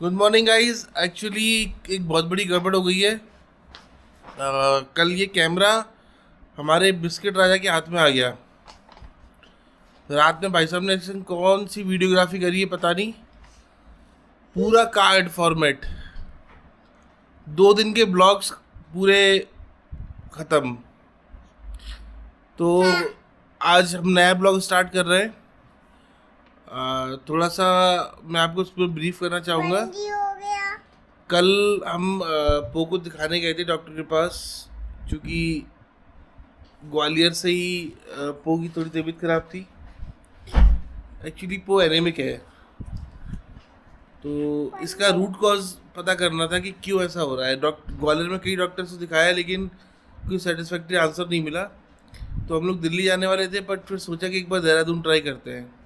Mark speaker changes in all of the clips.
Speaker 1: Good morning guys. Actually एक बहुत बड़ी गड़बड़ हो गई है। कल ये कैमरा हमारे बिस्किट राजा के हाथ में आ गया। रात में भाई साहब ने ऐसे कौन सी वीडियोग्राफी करी है पता नहीं, पूरा कार्ड फॉर्मेट, 2 दिन के ब्लॉग्स पूरे ख़त्म। तो आज हम नया ब्लॉग स्टार्ट कर रहे हैं। थोड़ा सा मैं आपको उस पर ब्रीफ करना चाहूँगा। कल हम पोको दिखाने गए थे डॉक्टर के पास, क्योंकि ग्वालियर से ही पो की थोड़ी तबीयत खराब थी। एक्चुअली पो एनेमिक है, तो इसका रूट कॉज पता करना था कि क्यों ऐसा हो रहा है। ग्वालियर में कई डॉक्टर से दिखाया लेकिन कोई सेटिस्फैक्ट्री आंसर नहीं मिला। तो हम लोग दिल्ली जाने वाले थे, बट फिर सोचा कि एक बार देहरादून ट्राई करते हैं।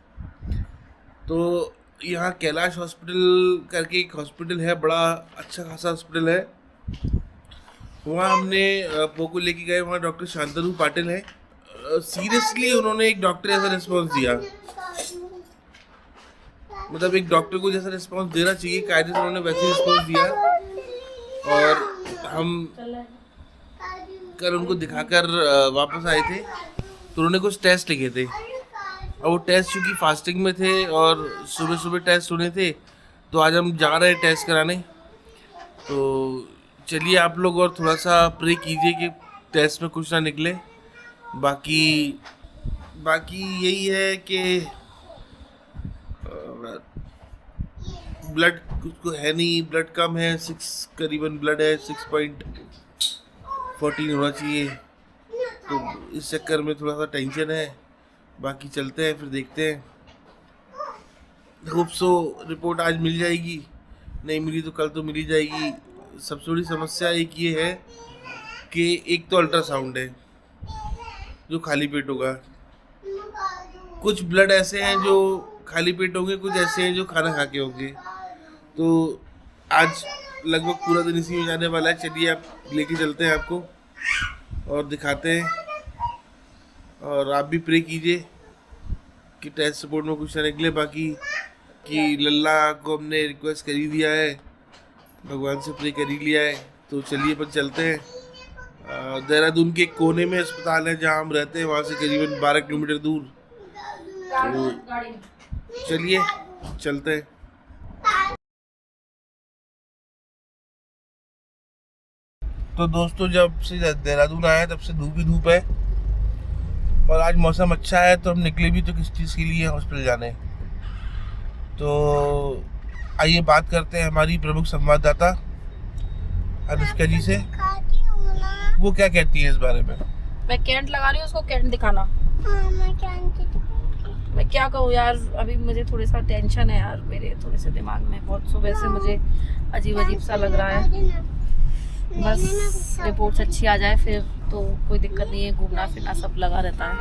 Speaker 1: तो यहाँ कैलाश हॉस्पिटल करके एक हॉस्पिटल है, बड़ा अच्छा खासा हॉस्पिटल है। वहाँ हमने पोको लेके गए। वहाँ डॉक्टर शांतनु पाटिल है। सीरियसली उन्होंने एक डॉक्टर जैसा रिस्पॉन्स दिया, मतलब एक डॉक्टर को जैसा रिस्पॉन्स देना चाहिए कायदे से उन्होंने वैसे रिस्पॉन्स दिया। और हम कल उनको दिखाकर वापस आए थे, तो उन्होंने कुछ टेस्ट लिखे थे। और वो टेस्ट चूँकि फास्टिंग में थे और सुबह सुबह टेस्ट होने थे, तो आज हम जा रहे हैं टेस्ट कराने। तो चलिए आप लोग और थोड़ा सा प्रे कीजिए कि टेस्ट में कुछ ना निकले। बाकी यही है कि ब्लड कुछ है नहीं, ब्लड कम है, 6 करीबन ब्लड है, 6.14 होना चाहिए। तो इस चक्कर में थोड़ा सा टेंशन है। बाकी चलते हैं, फिर देखते हैं। होप सो रिपोर्ट आज मिल जाएगी, नहीं मिली तो कल तो मिल ही जाएगी। सबसे बड़ी समस्या एक ये है कि एक तो अल्ट्रासाउंड है जो खाली पेट होगा, कुछ ब्लड ऐसे हैं जो खाली पेट होंगे, कुछ ऐसे हैं जो खाना खा के होंगे। तो आज लगभग पूरा दिन इसी में जाने वाला है। चलिए आप लेके चलते हैं आपको और दिखाते हैं। और आप भी प्रे कीजिए कि टेस्ट रिपोर्ट में कुछ ना निकले। बाकी कि लल्ला को हमने रिक्वेस्ट कर ही दिया है, भगवान से प्रे कर ही लिया है। तो चलिए अपन चलते हैं। देहरादून के कोने में अस्पताल है जहाँ हम रहते हैं, वहाँ से करीबन 12 किलोमीटर दूर। तो चलिए चलते हैं। तो दोस्तों, जब से देहरादून आया तब से धूप ही धूप है, और आज मौसम अच्छा है तो हम निकले भी तो किस चीज़ के लिए, हॉस्पिटल जाने। तो आइए बात करते हैं हमारी प्रमुख संवाददाता अनुष्का जी से। वो क्या कहती है इस बारे में?
Speaker 2: मैं कैंट लगा रही हूँ, उसको कैंट दिखाना। मैं क्या कहूँ यार, अभी मुझे थोड़ी सा टेंशन है यार, मेरे थोड़े से दिमाग में बहुत सुबह से मुझे अजीब सा लग रहा है। बस रिपोर्ट्स अच्छी आ जाए फिर तो कोई दिक्कत नहीं है, घूमना फिरना सब लगा रहता है।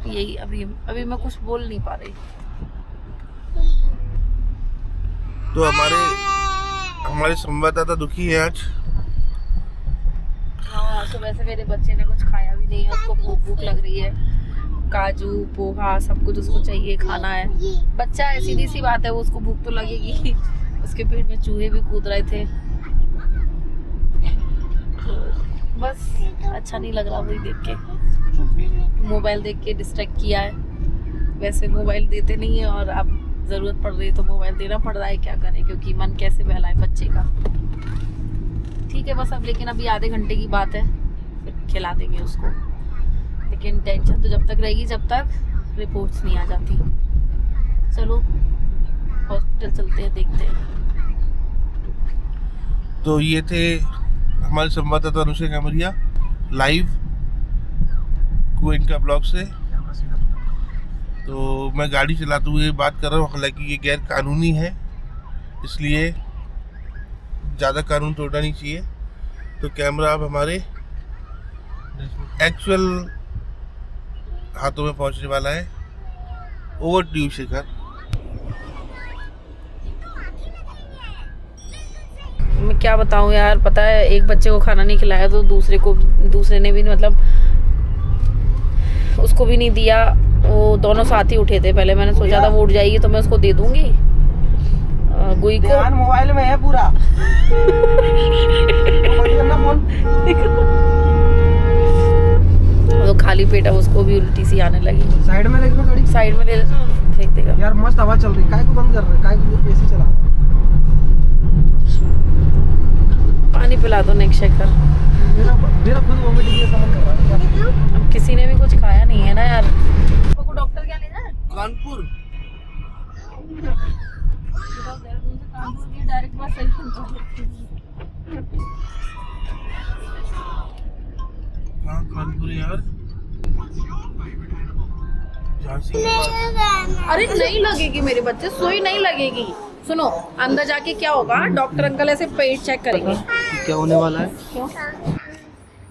Speaker 2: यही अभी मैं कुछ बोल नहीं पा रही।
Speaker 1: तो हमारे संवाददाता दुखी है आज।
Speaker 2: हाँ, सुबह से मेरे बच्चे ने कुछ खाया भी नहीं है, उसको भूख लग रही है। काजू पोहा सब कुछ उसको चाहिए, खाना है। बच्चा है, सीधी सी बात है, वो उसको भूख तो लगेगी। उसके पेट में चूहे भी कूद रहे थे, तो बस अच्छा नहीं लग रहा वही देख के। मोबाइल देख के डिस्ट्रैक्ट किया है। वैसे मोबाइल देते नहीं है, और अब ज़रूरत पड़ रही है तो मोबाइल देना पड़ रहा है। क्या करें, क्योंकि मन कैसे बहलाए बच्चे का। ठीक है बस अब, लेकिन अभी आधे घंटे की बात है, फिर खिला देंगे उसको। लेकिन टेंशन तो जब तक रहेगी जब तक रिपोर्ट्स नहीं आ जाती। चलो हॉस्पिटल चलते हैं, देखते हैं।
Speaker 1: तो ये थे हमारे संवाददाता अनुष्का कामरिया लाइव कुएं का ब्लॉग से। तो मैं गाड़ी चलाते हुए बात कर रहा हूँ, हालांकि ये गैर कानूनी है, इसलिए ज़्यादा कानून तोड़ना नहीं चाहिए। तो कैमरा अब हमारे एक्चुअल हाथों में पहुँचने वाला है। Over to you Shekhar.
Speaker 2: मैं क्या बताऊं यार, पता है एक बच्चे को खाना नहीं खिलाया तो दूसरे ने भी मतलब उसको भी नहीं दिया। वो दोनों साथ ही उठे थे। पहले मैंने सोचा था वो उठ जाएगी तो मैं उसको दे दूंगी गुई को।
Speaker 3: ध्यान मोबाइल में है पूरा। बंद करना फोन।
Speaker 2: तो खाली पेट है, उसको भी उल्टी सी आने लगी।
Speaker 3: साइड में लेके गाड़ी
Speaker 2: साइड में ले लेना, फेंक देगा।
Speaker 3: यार मस्त हवा चल रही, काय को बंद कर रहे, काय को एसी चला।
Speaker 2: पानी पिला दो नेक शेकर।
Speaker 3: मेरा खुद वोमिटिंग जैसा मन कर रहा है।
Speaker 2: अब किसी ने भी कुछ खाया नहीं है ना यार। आपको डॉक्टर क्या लेना है?
Speaker 1: कानपुर।
Speaker 2: कानपुर की डायरेक्ट बस सही
Speaker 1: कहाँ कानपुर है यार? झांसी के पास।
Speaker 2: अरे नहीं लगेगी मेरे बच्चे, सुई नहीं लगेगी। सुनो, अंदर जाके क्या होगा, डॉक्टर अंकल ऐसे पेट चेक करेंगे।
Speaker 3: क्या होने वाला है?
Speaker 2: क्यों?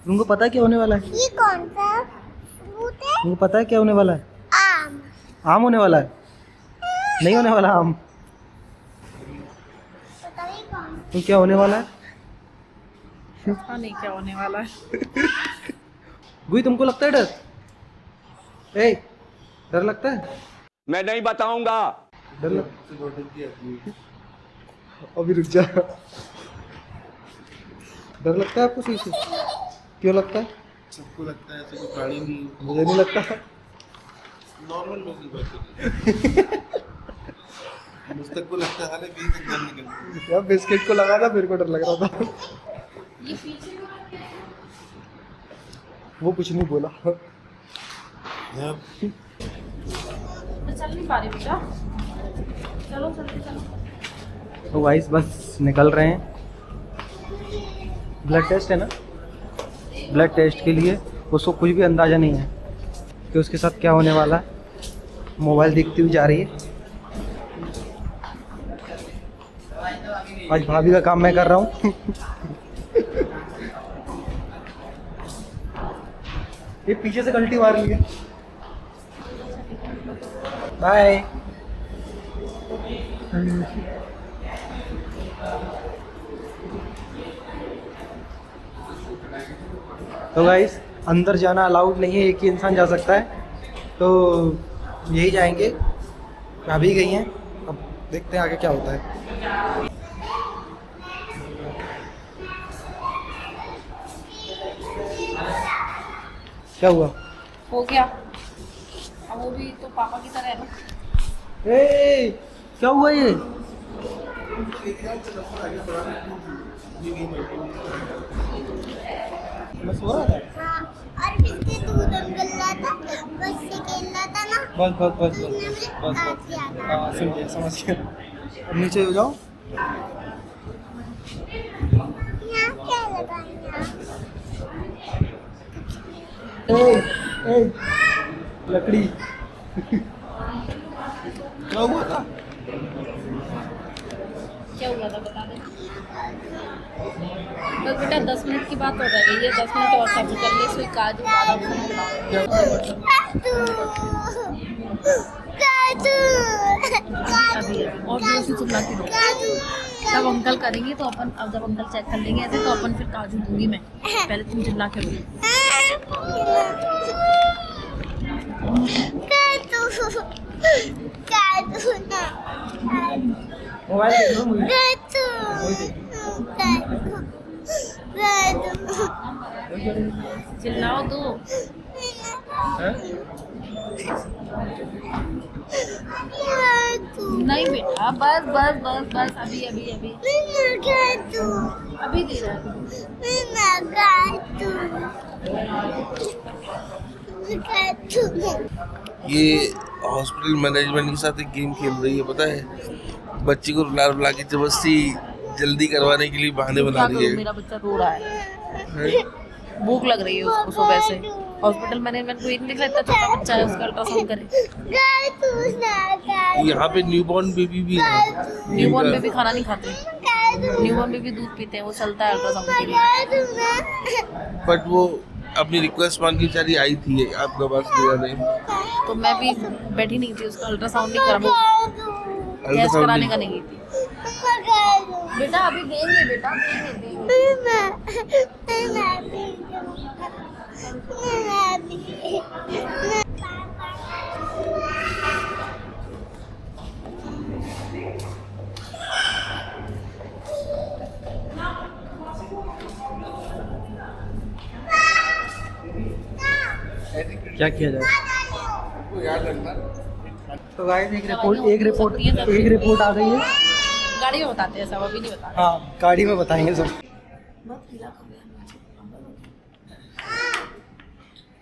Speaker 3: तुमको पता है क्या होने वाला है?
Speaker 4: ये कौन सा फ्रूट है?
Speaker 3: तुमको पता है क्या होने वाला है?
Speaker 4: आम।
Speaker 3: आम होने वाला है? नहीं होने वाला आम।
Speaker 4: पता नहीं कौन।
Speaker 3: तो क्या होने वाला है?
Speaker 2: पता नहीं क्या होने वाला है।
Speaker 3: गुई तुमको लगता है डर? ए, डर लगता है?
Speaker 5: मैं नहीं बताऊंगा।
Speaker 3: डर लग... अभी रुक जा। डर लगता है आपको सही से? क्यों लगता है?
Speaker 1: सबको लगता है, ऐसे कोई प्राणी नहीं है।
Speaker 3: मुझे नहीं लगता।
Speaker 1: नॉर्मल में की बात है। मुझ तक को लगता है हालांकि बीच तक जान निकलती
Speaker 3: यार बिस्किट को लगा था, मेरे को डर लग रहा था। वो कुछ नहीं बोला।
Speaker 1: है।
Speaker 2: चल नहीं पा रही बेटा, चलो जल्दी चलो।
Speaker 3: तो गाइस बस निकल रहे हैं। ब्लड टेस्ट है ना, ब्लड टेस्ट के लिए उसको कुछ भी अंदाज़ा नहीं है कि उसके साथ क्या होने वाला है। मोबाइल देखती हुई जा रही है। आज भाभी का काम मैं कर रहा हूँ। ये पीछे से गलती मार ली है। बाय। तो गाइस अंदर जाना अलाउड नहीं है, एक ही इंसान जा सकता है। तो यही जाएंगे, अभी गई हैं, अब देखते हैं आगे क्या होता है। क्या हुआ?
Speaker 2: हो गया। अब वो भी तो पापा की तरह है ना।
Speaker 3: ए, क्या हुआ ये? मैं सो रहा था।
Speaker 4: हाँ, और बिस्किट दूध अंकल लाता, बस से खेल रहा था ना।
Speaker 3: बस बस बस बस बस
Speaker 4: आज
Speaker 3: बस।
Speaker 4: याद आ।
Speaker 3: हाँ सुन गया, समझ गया। अब नीचे हो जाओ।
Speaker 4: यहाँ क्या लगा यहाँ?
Speaker 3: ए, लकड़ी।
Speaker 1: क्या हुआ था?
Speaker 2: क्या हुआ था बता दे। बस बेटा 10 मिनट की बात हो रही है, 10 मिनट और सब्र कर ले। इसमें काजू बादाम अभी और भी उसी चिल्ला के दो। जब अंकल करेंगे तो अपन, अब जब अंकल चेक कर लेंगे ऐसे तो अपन फिर काजू दूंगी मैं। पहले तुम चिल्ला के दो।
Speaker 3: मोबाइल देख लो मुझे।
Speaker 2: चिल्लाओ दो।
Speaker 3: हैं?
Speaker 2: नहीं बेटा, बस बस बस बस, अभी अभी अभी अभी दे रहा
Speaker 1: ये हॉस्पिटल मैनेजमेंट के साथ एक गेम खेल रही है, पता है? बच्ची को रुला रुला के जबरदस्ती जल्दी करवाने के लिए बहाने बना रही है।
Speaker 2: मेरा बच्चा रो रहा है, भूख लग रही है उसको सुबह से। हॉस्पिटल मैनेजमेंट को नहीं दिख रहा, इतना छोटा बच्चा है, उसका अल्ट्रासाउंड करे।
Speaker 1: यहाँ पे न्यूबॉर्न बेबी भी है।
Speaker 2: न्यूबॉर्न बेबी खाना नहीं खाते, न्यूबॉर्न बेबी दूध पीते हैं, वो चलता है अल्ट्रासाउंड के लिए।
Speaker 1: बट वो अपनी रिक्वेस्ट मान के बेचारी आई थी आपका पास ने।
Speaker 2: तो मैं भी बैठी नहीं थी, उसका अल्ट्रासाउंड नहीं करा, वो टेस्ट कराने का नहीं गई थी। बेटा अभी देंगे, बेटा देंगे।
Speaker 3: क्या किया जाए।
Speaker 1: वो याद रखना।
Speaker 3: तो गाइस एक रिपोर्ट आ गई है।
Speaker 2: गाड़ी में बताते हैं सब, अभी नहीं बताते।
Speaker 3: हाँ गाड़ी में बताएंगे सब।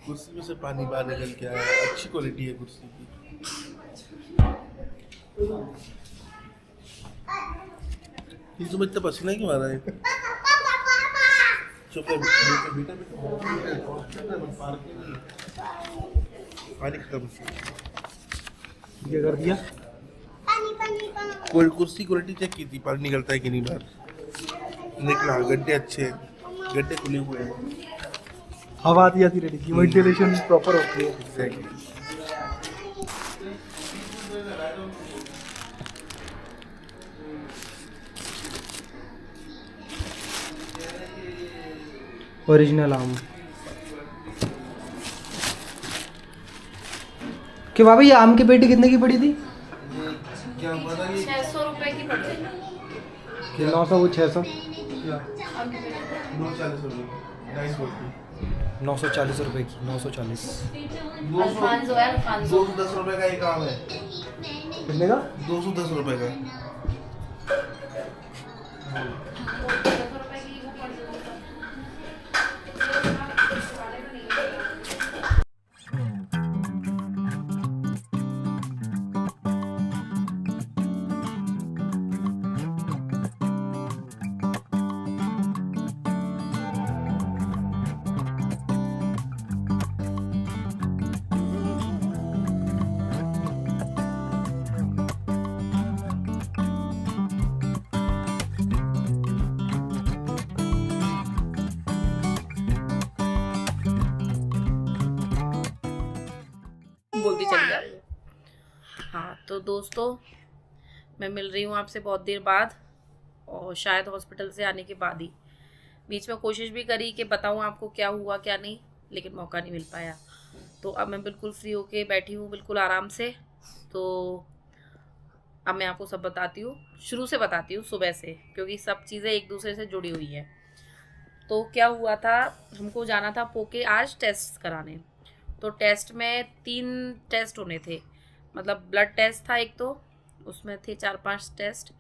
Speaker 1: कुर्सी में से पानी बाहर निकल के आया, अच्छी क्वालिटी है कुर्सी की। ये तुम्हें इतना पसीना क्यों आ रहा है? चुप रह बेटा, पानी खत्म।
Speaker 3: ये कर दिया।
Speaker 1: कुर्सी क्वालिटी चेक की थी, पानी निकलता है कि नहीं बाहर। निकला, गड्ढे अच्छे हैं, गड्ढे खुले हुए हैं।
Speaker 3: हवा आती जाती रहेगी, वेंटिलेशन प्रॉपर होती है।
Speaker 1: एग्जैक्टली।
Speaker 3: ओरिजिनल आम कि बाबा ये आम की पेटी कितने की पड़ी थी?
Speaker 1: क्या हुआ था?
Speaker 2: 600 रुपए की पड़ गई।
Speaker 3: 900 वो 600 940 रुपए की 940
Speaker 2: अल्फांसो है, अल्फांसो।
Speaker 1: 210 रुपए का एक आम है।
Speaker 3: कितने का?
Speaker 1: 210 रुपए का।
Speaker 2: बोलती चली जा रही हूँ। हाँ तो दोस्तों, मैं मिल रही हूँ आपसे बहुत देर बाद, और शायद हॉस्पिटल से आने के बाद ही। बीच में कोशिश भी करी कि बताऊँ आपको क्या हुआ क्या नहीं, लेकिन मौका नहीं मिल पाया। तो अब मैं बिल्कुल फ्री होके बैठी हूँ, बिल्कुल आराम से। तो अब मैं आपको सब बताती हूँ, शुरू से बताती हूँ, सुबह से, क्योंकि सब चीज़ें एक दूसरे से जुड़ी हुई हैं। तो क्या हुआ था, हमको जाना था पोके आज टेस्ट कराने। तो टेस्ट में 3 टेस्ट होने थे, मतलब ब्लड टेस्ट था एक, तो उसमें थे 4-5 टेस्ट,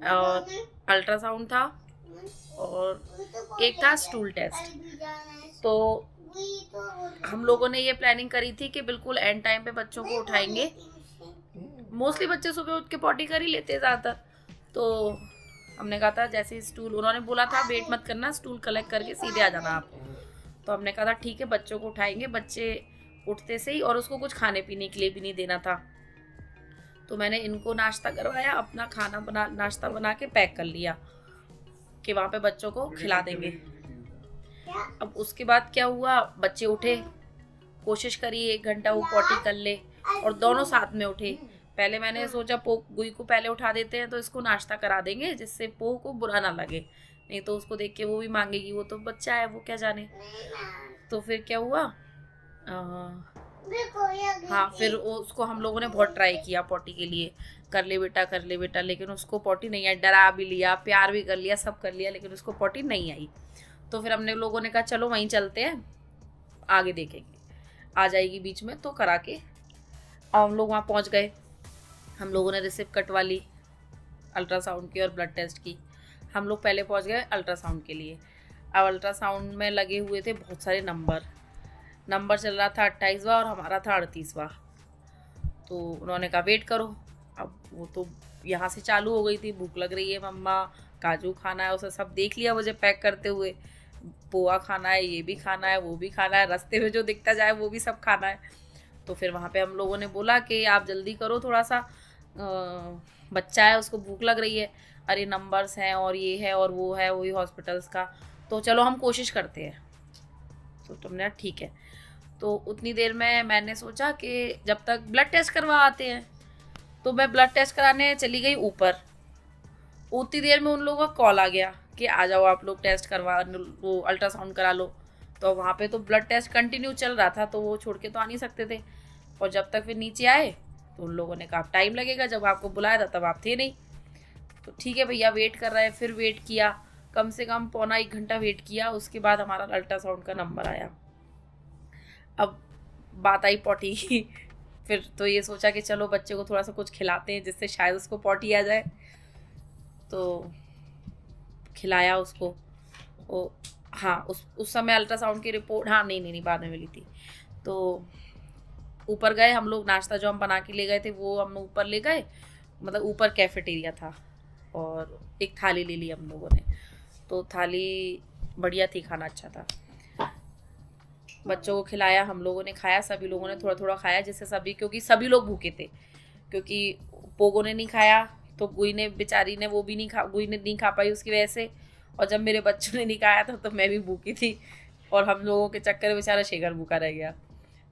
Speaker 2: और अल्ट्रासाउंड था, और एक था स्टूल टेस्ट। तो हम लोगों ने ये प्लानिंग करी थी कि बिल्कुल एंड टाइम पे बच्चों को उठाएंगे। मोस्टली बच्चे सुबह उठ के पॉटी कर ही लेते हैं ज़्यादातर। तो हमने कहा था जैसे स्टूल, उन्होंने बोला था वेट मत करना, स्टूल कलेक्ट करके सीधे आ जाना आप। तो हमने कहा था ठीक है, बच्चों को उठाएंगे, बच्चे उठते से ही, और उसको कुछ खाने पीने के लिए भी नहीं देना था। तो मैंने इनको नाश्ता करवाया, अपना नाश्ता बना के पैक कर लिया कि वहाँ पे बच्चों को खिला देंगे। अब उसके बाद क्या हुआ, बच्चे उठे, कोशिश करी 1 घंटा वो पॉटी कर ले, और दोनों साथ में उठे। पहले मैंने सोचा गुई को पहले उठा देते हैं तो इसको नाश्ता करा देंगे, जिससे पोह को बुरा ना लगे, नहीं तो उसको देख के वो भी मांगेगी, वो तो बच्चा है, वो क्या जाने। तो फिर क्या हुआ, हाँ फिर उसको हम लोगों ने बहुत ट्राई किया पॉटी के लिए, कर ले बेटा, लेकिन उसको पॉटी नहीं आई। डरा भी लिया, प्यार भी कर लिया, सब कर लिया, लेकिन उसको पॉटी नहीं आई। तो फिर हमने लोगों ने कहा चलो वहीं चलते हैं, आगे देखेंगे, आ जाएगी बीच में तो करा के। और हम लोग वहाँ पहुँच गए, हम लोगों ने रिसिप्ट कटवा ली अल्ट्रासाउंड की और ब्लड टेस्ट की। हम लोग पहले पहुँच गए अल्ट्रासाउंड के लिए। अब अल्ट्रासाउंड में लगे हुए थे बहुत सारे नंबर चल रहा था 28वां, और हमारा था 38वां। तो उन्होंने कहा वेट करो। अब वो तो यहाँ से चालू हो गई थी, भूख लग रही है मम्मा, काजू खाना है, उसे सब देख लिया मुझे पैक करते हुए, पोहा खाना है, ये भी खाना है, वो भी खाना है, रास्ते में जो दिखता जाए वो भी सब खाना है। तो फिर वहाँ पे हम लोगों ने बोला कि आप जल्दी करो, थोड़ा सा बच्चा है, उसको भूख लग रही है, अरे नंबर्स हैं और ये है और वो है, वही हॉस्पिटल्स का, तो चलो हम कोशिश करते हैं। तो तुमने ठीक है। तो उतनी देर में मैंने सोचा कि जब तक ब्लड टेस्ट करवा आते हैं, तो मैं ब्लड टेस्ट कराने चली गई ऊपर। उतनी देर में उन लोगों का कॉल आ गया कि आ जाओ आप लोग टेस्ट करवा, वो अल्ट्रासाउंड करा लो। तो वहाँ पे तो ब्लड टेस्ट कंटिन्यू चल रहा था, तो वो छोड़ के तो आ नहीं सकते थे। और जब तक फिर नीचे आए तो उन लोगों ने कहा टाइम लगेगा, जब आपको बुलाया था तब आप थे नहीं। तो ठीक है भैया, वेट कर रहे हैं। फिर वेट किया, कम से कम 1.25 घंटा वेट किया। उसके बाद हमारा अल्ट्रासाउंड का नंबर आया। अब बात आई पॉटी की। फिर तो ये सोचा कि चलो बच्चे को थोड़ा सा कुछ खिलाते हैं जिससे शायद उसको पॉटी आ जाए, तो खिलाया उसको। वो हाँ, उस समय अल्ट्रासाउंड की रिपोर्ट, हाँ नहीं बाद में मिली थी। तो ऊपर गए हम लोग, नाश्ता जो हम बना के ले गए थे वो हम ऊपर ले गए, मतलब ऊपर कैफेटेरिया था, और एक थाली ले ली हम लोगों ने। तो थाली बढ़िया थी, खाना अच्छा था। बच्चों को खिलाया, हम लोगों ने खाया, सभी लोगों ने थोड़ा थोड़ा खाया, जिससे सभी, क्योंकि सभी लोग भूखे थे। क्योंकि पोगो ने नहीं खाया तो गुई ने, बेचारी ने, वो भी नहीं खा, गुई ने नहीं खा पाई उसकी वजह से। और जब मेरे बच्चों ने नहीं खाया था तो मैं भी भूखी थी, और हम लोगों के चक्कर में बेचारा शेखर भूखा रह गया।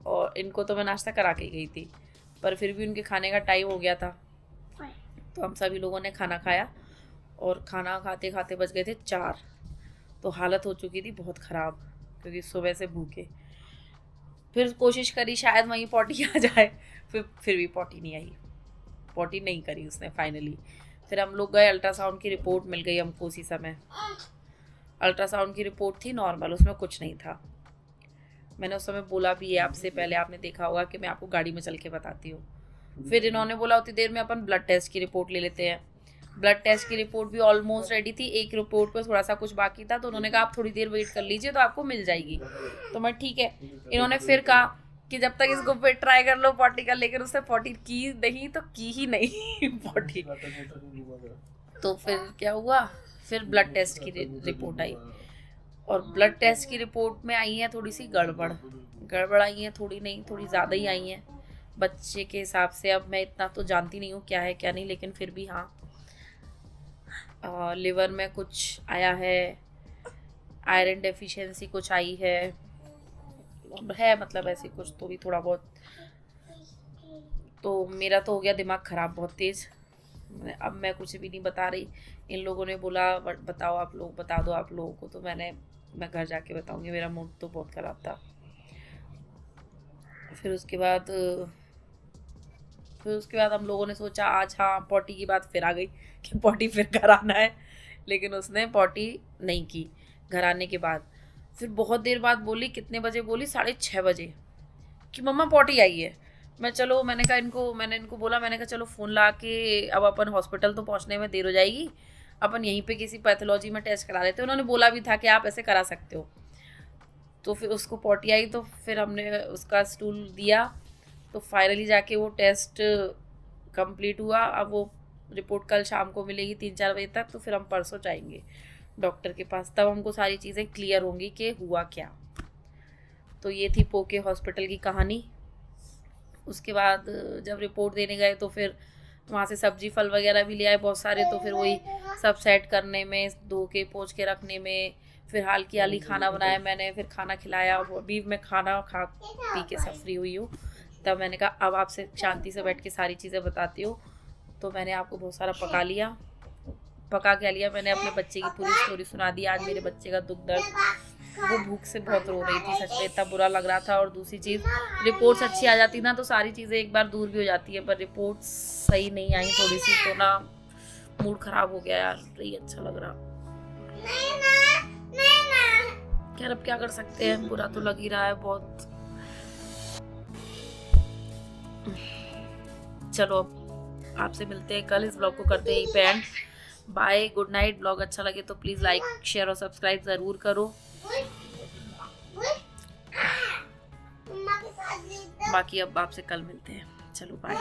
Speaker 2: और इनको तो मैं नाश्ता करा के गई थी, पर फिर भी उनके खाने का टाइम हो गया था, तो हम सभी लोगों ने खाना खाया। और खाना खाते खाते बज गए थे 4, तो हालत हो चुकी थी बहुत ख़राब, क्योंकि सुबह से भूखे। फिर कोशिश करी शायद वहीं पॉटी आ जाए, फिर भी पॉटी नहीं आई, पॉटी नहीं करी उसने फाइनली। फिर हम लोग गए, अल्ट्रासाउंड की रिपोर्ट मिल गई हमको उसी समय। अल्ट्रासाउंड की रिपोर्ट थी नॉर्मल, उसमें कुछ नहीं था। मैंने उस समय बोला भी है आपसे, पहले आपने देखा होगा कि मैं आपको गाड़ी में चल के बताती हूँ। फिर इन्होंने बोला उतनी देर में अपन ब्लड टेस्ट की रिपोर्ट ले लेते हैं। ब्लड टेस्ट की रिपोर्ट भी ऑलमोस्ट रेडी थी, एक रिपोर्ट पे थोड़ा सा कुछ बाकी था, तो उन्होंने कहा आप थोड़ी देर वेट कर लीजिए तो आपको मिल जाएगी। तो मैं ठीक है। इन्होंने फिर कहा कि जब तक इसको फिर ट्राई कर लो पॉटी का, लेकिन उसने पॉटी की नहीं, तो की ही नहीं पॉटी। तो फिर क्या हुआ, फिर ब्लड टेस्ट की रिपोर्ट आई, और ब्लड टेस्ट की रिपोर्ट में आई है थोड़ी सी गड़बड़ आई है, थोड़ी नहीं, थोड़ी ज़्यादा ही आई हैं बच्चे के हिसाब से। अब मैं इतना तो जानती नहीं हूँ क्या है क्या नहीं, लेकिन फिर भी हाँ, लिवर में कुछ आया है, आयरन डेफिशिएंसी कुछ आई है, मतलब ऐसे कुछ तो भी थोड़ा बहुत। तो मेरा तो हो गया दिमाग ख़राब बहुत तेज़। अब मैं कुछ भी नहीं बता रही। इन लोगों ने बोला बताओ आप लोग, बता दो आप लोगों को, तो मैं घर जाके बताऊंगी। मेरा मूड तो बहुत ख़राब था। फिर उसके बाद हम लोगों ने सोचा आज हाँ पॉटी की बात फिर आ गई कि पॉटी फिर कराना है, लेकिन उसने पॉटी नहीं की घर आने के बाद। फिर बहुत देर बाद बोली, कितने बजे बोली, 6:30 बजे, कि मम्मा पॉटी आई है। मैंने इनको बोला, मैंने कहा चलो फ़ोन ला के, अब अपन हॉस्पिटल तो पहुंचने में देर हो जाएगी, अपन यहीं पे किसी पैथोलॉजी में टेस्ट करा लेते। उन्होंने बोला भी था कि आप ऐसे करा सकते हो। तो फिर उसको पॉटी आई, तो फिर हमने उसका स्टूल दिया, तो फाइनली जाके वो टेस्ट कंप्लीट हुआ। अब वो रिपोर्ट कल शाम को मिलेगी 3-4 बजे तक, तो फिर हम परसों जाएंगे डॉक्टर के पास, तब हमको सारी चीज़ें क्लियर होंगी कि हुआ क्या। तो ये थी पोके हॉस्पिटल की कहानी। उसके बाद जब रिपोर्ट देने गए तो फिर वहाँ से सब्जी फल वगैरह भी ले आए बहुत सारे, तो फिर वही सब सेट करने में, धो के पोंछ के रखने में, फिर हाल की हाली खाना बनाया मैंने, फिर खाना खिलाया। अभी मैं खाना खा पी के सब फ्री हुई हूँ, तब मैंने कहा अब आपसे शांति से बैठ के सारी चीज़ें बताती हूँ। तो मैंने आपको बहुत सारा पका के लिया। मैंने अपने बच्चे की पूरी स्टोरी सुना दी। आज मेरे बच्चे का दुख दर्द, वो भूख से बहुत रो रही थी, सच में इतना बुरा लग रहा था। और दूसरी चीज़, रिपोर्ट्स अच्छी आ जाती ना तो सारी चीज़ें एक बार दूर भी हो जाती है, पर रिपोर्ट्स सही नहीं आई थोड़ी सी, तो ना मूड ख़राब हो गया यार, नहीं अच्छा लग रहा। खैर अब क्या कर सकते हैं, बुरा तो लग ही रहा है बहुत। चलो अब आपसे मिलते हैं कल, इस ब्लॉग को करते हैं यहीं पे end. Bye, good night. Blog अच्छा लगे तो प्लीज़ लाइक, शेयर और सब्सक्राइब ज़रूर करो। बाकी अब आपसे कल मिलते हैं, चलो बाय।